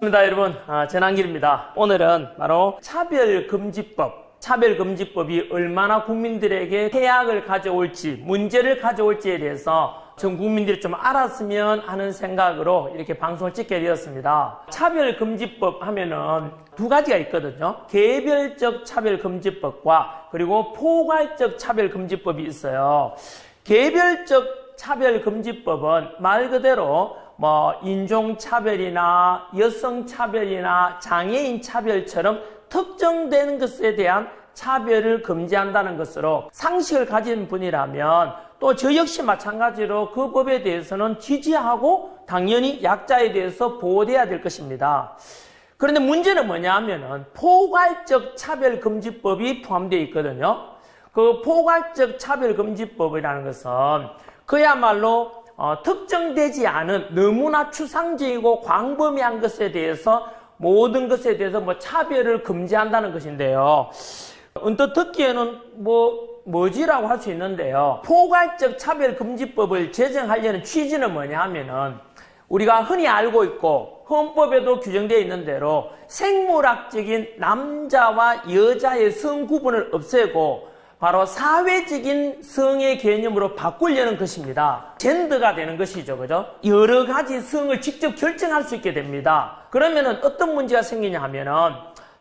반갑습니다, 여러분. 전한길입니다. 오늘은 바로 차별금지법이 얼마나 국민들에게 해악을 가져올지, 문제를 가져올지에 대해서 전 국민들이 좀 알았으면 하는 생각으로 이렇게 방송을 찍게 되었습니다. 차별금지법 하면은 두 가지가 있거든요. 개별적 차별금지법과 그리고 포괄적 차별금지법이 있어요. 개별적 차별금지법은 말 그대로 인종차별이나 여성차별이나 장애인차별처럼 특정된 것에 대한 차별을 금지한다는 것으로 상식을 가진 분이라면 또 저 역시 마찬가지로 그 법에 대해서는 지지하고 당연히 약자에 대해서 보호돼야 될 것입니다. 그런데 문제는 뭐냐 하면은 포괄적 차별금지법이 포함되어 있거든요. 그 포괄적 차별금지법이라는 것은 그야말로 특정되지 않은 너무나 추상적이고 광범위한 것에 대해서 모든 것에 대해서 차별을 금지한다는 것인데요. 언뜻 듣기에는 뭐지라고 할 수 있는데요. 포괄적 차별금지법을 제정하려는 취지는 뭐냐 하면은 우리가 흔히 알고 있고 헌법에도 규정되어 있는 대로 생물학적인 남자와 여자의 성 구분을 없애고 바로 사회적인 성의 개념으로 바꾸려는 것입니다. 젠더가 되는 것이죠. 그죠? 여러 가지 성을 직접 결정할 수 있게 됩니다. 그러면은 어떤 문제가 생기냐 하면은,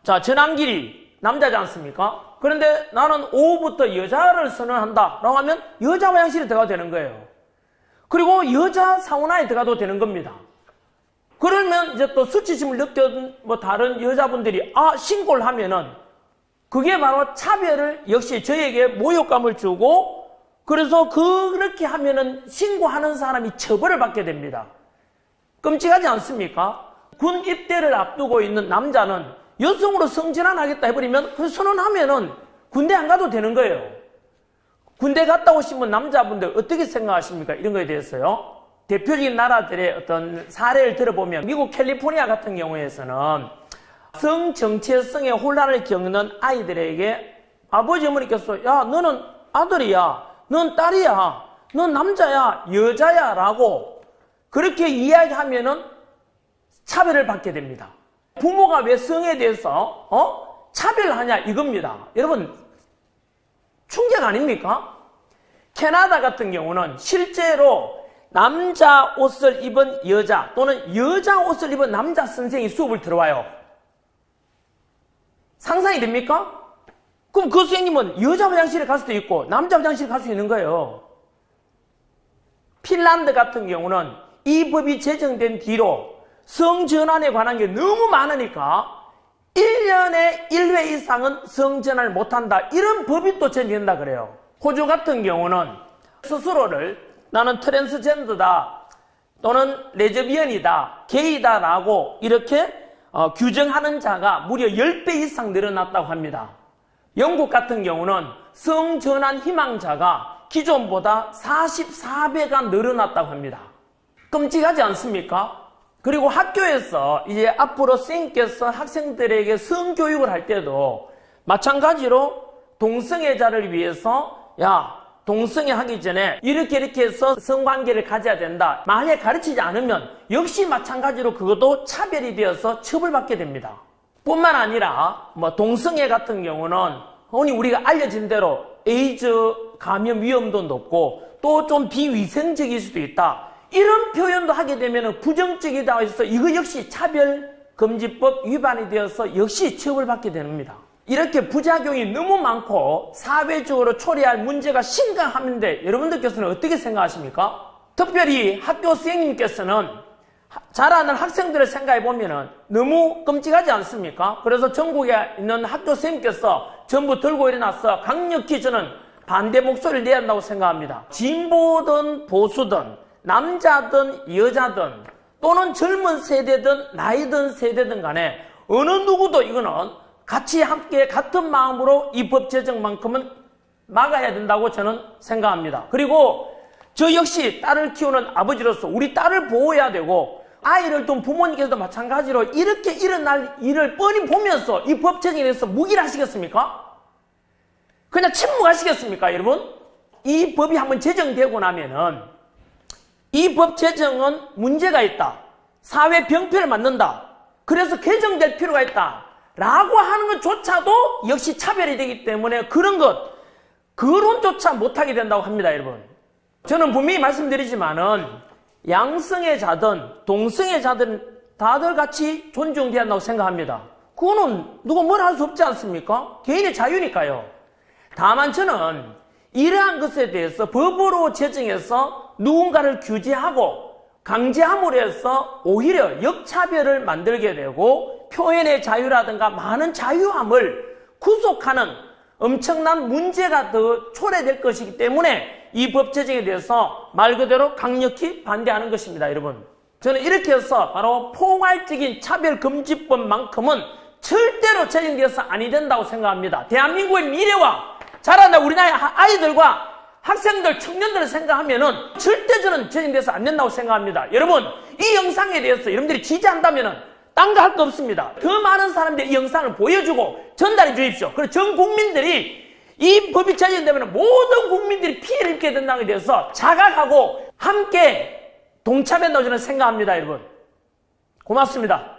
자, 전한길이 남자지 않습니까? 그런데 나는 오후부터 여자를 선언한다 라고 하면 여자 화장실에 들어가도 되는 거예요. 그리고 여자 사우나에 들어가도 되는 겁니다. 그러면 이제 또 수치심을 느꼈던 다른 여자분들이 신고를 하면은 그게 바로 차별을 역시 저에게 모욕감을 주고 그래서 그렇게 하면은 신고하는 사람이 처벌을 받게 됩니다. 끔찍하지 않습니까? 군 입대를 앞두고 있는 남자는 여성으로 성전환하겠다 해버리면 그 선언하면은 군대 안 가도 되는 거예요. 군대 갔다 오시면 남자분들 어떻게 생각하십니까? 이런 거에 대해서요. 대표적인 나라들의 어떤 사례를 들어보면 미국 캘리포니아 같은 경우에서는 성 정체성의 혼란을 겪는 아이들에게 아버지 어머니께서 야 너는 아들이야, 넌 딸이야, 넌 남자야, 여자야 라고 그렇게 이야기하면은 차별을 받게 됩니다. 부모가 왜 성에 대해서 차별하냐 이겁니다. 여러분 충격 아닙니까? 캐나다 같은 경우는 실제로 남자 옷을 입은 여자 또는 여자 옷을 입은 남자 선생이 수업을 들어와요. 상상이 됩니까? 그럼 그 선생님은 여자 화장실에 갈 수도 있고 남자 화장실에 갈 수 있는 거예요. 핀란드 같은 경우는 이 법이 제정된 뒤로 성전환에 관한 게 너무 많으니까 1년에 1회 이상은 성전환을 못한다 이런 법이 또 제정된다 그래요. 호주 같은 경우는 스스로를 나는 트랜스젠더다 또는 레즈비언이다 게이다 라고 이렇게 규정하는 자가 무려 10배 이상 늘어났다고 합니다. 영국 같은 경우는 성전환 희망자가 기존보다 44배가 늘어났다고 합니다. 끔찍하지 않습니까? 그리고 학교에서 이제 앞으로 선생님께서 학생들에게 성교육을 할 때도 마찬가지로 동성애자를 위해서 동성애 하기 전에 이렇게 해서 성관계를 가져야 된다. 만약에 가르치지 않으면 역시 마찬가지로 그것도 차별이 되어서 처벌받게 됩니다. 뿐만 아니라 동성애 같은 경우는 흔히 우리가 알려진 대로 에이즈 감염 위험도 높고 또 좀 비위생적일 수도 있다. 이런 표현도 하게 되면 부정적이다 해서 이거 역시 차별금지법 위반이 되어서 역시 처벌받게 됩니다. 이렇게 부작용이 너무 많고 사회적으로 초래할 문제가 심각한데 여러분들께서는 어떻게 생각하십니까? 특별히 학교 선생님께서는 자라는 학생들을 생각해 보면 너무 끔찍하지 않습니까? 그래서 전국에 있는 학교 선생님께서 전부 들고 일어나서 강력히 저는 반대 목소리를 내야 한다고 생각합니다. 진보든 보수든 남자든 여자든 또는 젊은 세대든 나이든 세대든 간에 어느 누구도 이거는 같이 함께 같은 마음으로 이 법 제정만큼은 막아야 된다고 저는 생각합니다. 그리고 저 역시 딸을 키우는 아버지로서 우리 딸을 보호해야 되고 아이를 둔 부모님께서도 마찬가지로 이렇게 일어날 일을 뻔히 보면서 이 법 제정에 대해서 무기를 하시겠습니까? 그냥 침묵하시겠습니까, 여러분? 이 법이 한번 제정되고 나면은 이 법 제정은 문제가 있다. 사회 병폐를 만든다. 그래서 개정될 필요가 있다 라고 하는 것조차도 역시 차별이 되기 때문에 그런 것, 거론조차 못하게 된다고 합니다, 여러분. 저는 분명히 말씀드리지만은 양성의 자든 동성의 자든 다들 같이 존중돼야 한다고 생각합니다. 그거는 누가 뭘 할 수 없지 않습니까? 개인의 자유니까요. 다만 저는 이러한 것에 대해서 법으로 제정해서 누군가를 규제하고 강제함으로 해서 오히려 역차별을 만들게 되고 표현의 자유라든가 많은 자유함을 구속하는 엄청난 문제가 더 초래될 것이기 때문에 이 법 제정에 대해서 말 그대로 강력히 반대하는 것입니다, 여러분. 저는 이렇게 해서 바로 포괄적인 차별금지법만큼은 절대로 제정되어서 아니 된다고 생각합니다. 대한민국의 미래와 자라날 우리나라의 아이들과 학생들, 청년들을 생각하면은 절대 저는 제정돼서 안 된다고 생각합니다. 여러분, 이 영상에 대해서 여러분들이 지지한다면은 딴 거 할 거 없습니다. 더 많은 사람들이 이 영상을 보여주고 전달해 주십시오. 그리고 전 국민들이 이 법이 제정되면 모든 국민들이 피해를 입게 된다는 데 대해서 자각하고 함께 동참한다고 저는 생각합니다, 여러분. 고맙습니다.